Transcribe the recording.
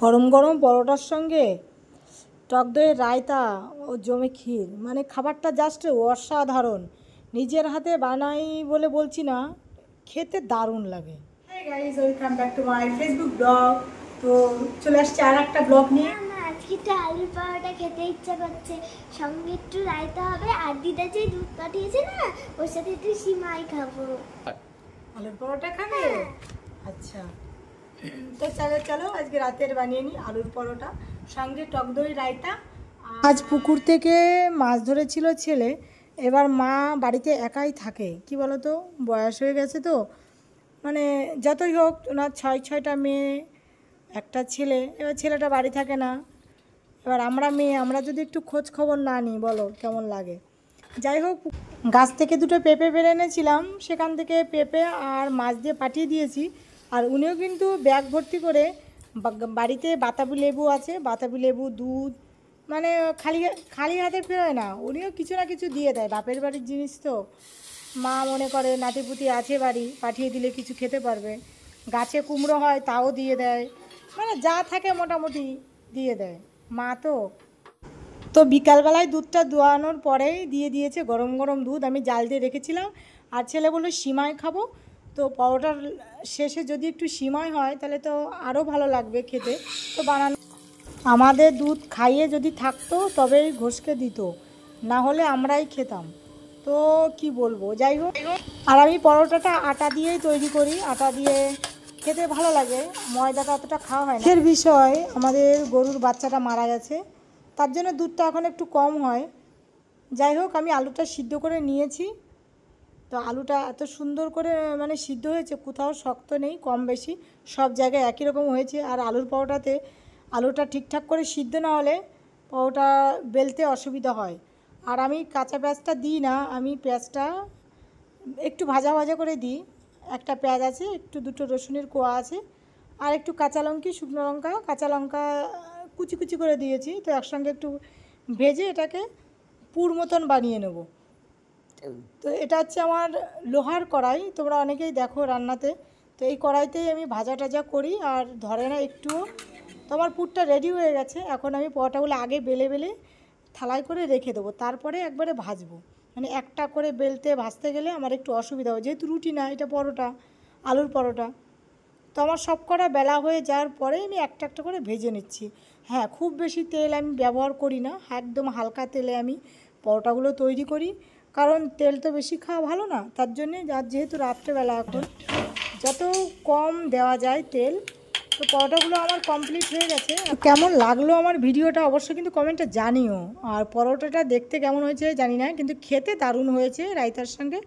গরম গরম পরোটার সঙ্গে টক দইয়ের রায়তা ও জমে ক্ষীর, মানে খাবারটা জাস্ট অসাধারণ। নিজের হাতে বানাই বলে বলছি না, খেতে দারুণ লাগে। Hi guys, welcome back to my Facebook blog. তো চলে আসছে আর একটা ব্লগ নিয়ে। আজকে তো আলুর পরোটা খেতে ইচ্ছা করছে, সঙ্গে একটু রায়তা হবে, আর দিদা যে দুধ পাঠিয়েছে না, ওর সাথে একটু সিমাই খাবো। আলুর পরোটা খাবে? আচ্ছা, তো চলো চলো আজকে রাতের বানিয়ে নিই আলুর পরোটা, সঙ্গে টক দই রায়তা। আজ পুকুর থেকে মাছ ধরেছিল ছেলে। এবার মা বাড়িতে একাই থাকে, কি বলো তো, বয়স হয়ে গেছে তো, মানে যতই হোক ওনার ছয়টা মেয়ে, একটা ছেলে। এবার ছেলেটা বাড়ি থাকে না। এবার আমরা মেয়ে, আমরা যদি একটু খোঁজ খবর না নিই, বলো কেমন লাগে। যাই হোক, গাছ থেকে দুটো পেঁপে পেরে এনেছিলাম, সেখান থেকে পেঁপে আর মাছ দিয়ে পাঠিয়ে দিয়েছি। আর উনিও কিন্তু ব্যাগ ভর্তি করে, বাড়িতে বাতাবি লেবু আছে, বাতাবি লেবু, দুধ, মানে খালি খালি হাতে ফেরোয় না, উনিও কিছু না কিছু দিয়ে দেয়। বাপের বাড়ির জিনিস তো, মা মনে করে নাতিপুতি আছে বাড়ি, পাঠিয়ে দিলে কিছু খেতে পারবে। গাছে কুমড়ো হয় তাও দিয়ে দেয়, মানে যা থাকে মোটামুটি দিয়ে দেয় মা। তো বিকালবেলায় দুধটা দোয়ানোর পরেই দিয়ে দিয়েছে গরম গরম দুধ, আমি জাল দিয়ে রেখেছিলাম। আর ছেলে বললো সিমাই খাবো, তো পরোটার শেষে যদি একটু সিমাই হয় তাহলে তো আরও ভালো লাগবে খেতে। তো বানানো, আমাদের দুধ খাইয়ে যদি থাকতো তবেই ঘষকে দিত, না হলে আমরাই খেতাম। তো কি বলবো, যাই হোক। আর আমি পরোটাটা আটা দিয়েই তৈরি করি, আটা দিয়ে খেতে ভালো লাগে, ময়দাটা অতটা খাওয়া হয় না। এর বিষয়, আমাদের গরুর বাচ্চাটা মারা গেছে, তার জন্য দুধটা এখন একটু কম হয়। যাই হোক, আমি আলুটা সিদ্ধ করে নিয়েছি। তো আলুটা এত সুন্দর করে মানে সিদ্ধ হয়েছে, কোথাও শক্ত নেই, কম বেশি সব জায়গায় একই রকম হয়েছে। আর আলুর পরোটাতে আলুটা ঠিকঠাক করে সিদ্ধ না হলে পরোটা বেলতে অসুবিধা হয়। আর আমি কাঁচা পেঁয়াজটা দিই না, আমি পেঁয়াজটা একটু ভাজা ভাজা করে দিই। একটা পেঁয়াজ আছে, একটু দুটো রসুনের কোয়া আছে, আর একটু কাঁচা লঙ্কা, শুকনো লঙ্কা, কাঁচা লঙ্কা কুচি কুচি করে দিয়েছি। তো একসঙ্গে একটু ভেজে এটাকে পুর মতন বানিয়ে নেব। তো এটা হচ্ছে আমার লোহার কড়াই, তোমরা অনেকেই দেখো রান্নাতে। তো এই কড়াইতেই আমি ভাজা টাজা করি, আর ধরে না একটুও। তো আমার পুরটা রেডি হয়ে গেছে। এখন আমি পরোটাগুলো আগে বেলে বেলে থালায় করে রেখে দেবো, তারপরে একবারে ভাজবো। মানে একটা করে বেলতে ভাজতে গেলে আমার একটু অসুবিধা হয়, যেহেতু রুটি না, এটা পরোটা, আলুর পরোটা। তো আমার সব কটা বেলা হয়ে যাওয়ার পরে আমি একটা একটা করে ভেজে নিচ্ছি। হ্যাঁ, খুব বেশি তেল আমি ব্যবহার করি না, একদম হালকা তেলে আমি পরোটাগুলো তৈরি করি, কারণ তেল তো বেশি খাওয়া ভালো না। তার জন্যে, আর যেহেতু রাত্রেবেলা এখন যত কম দেওয়া যায় তেল। তো পরোটাগুলো আমার কমপ্লিট হয়ে গেছে। কেমন লাগলো আমার ভিডিওটা অবশ্যই কিন্তু কমেন্টে জানিও। আর পরোটাটা দেখতে কেমন হয়েছে জানি না, কিন্তু খেতে দারুণ হয়েছে রায়তার সঙ্গে।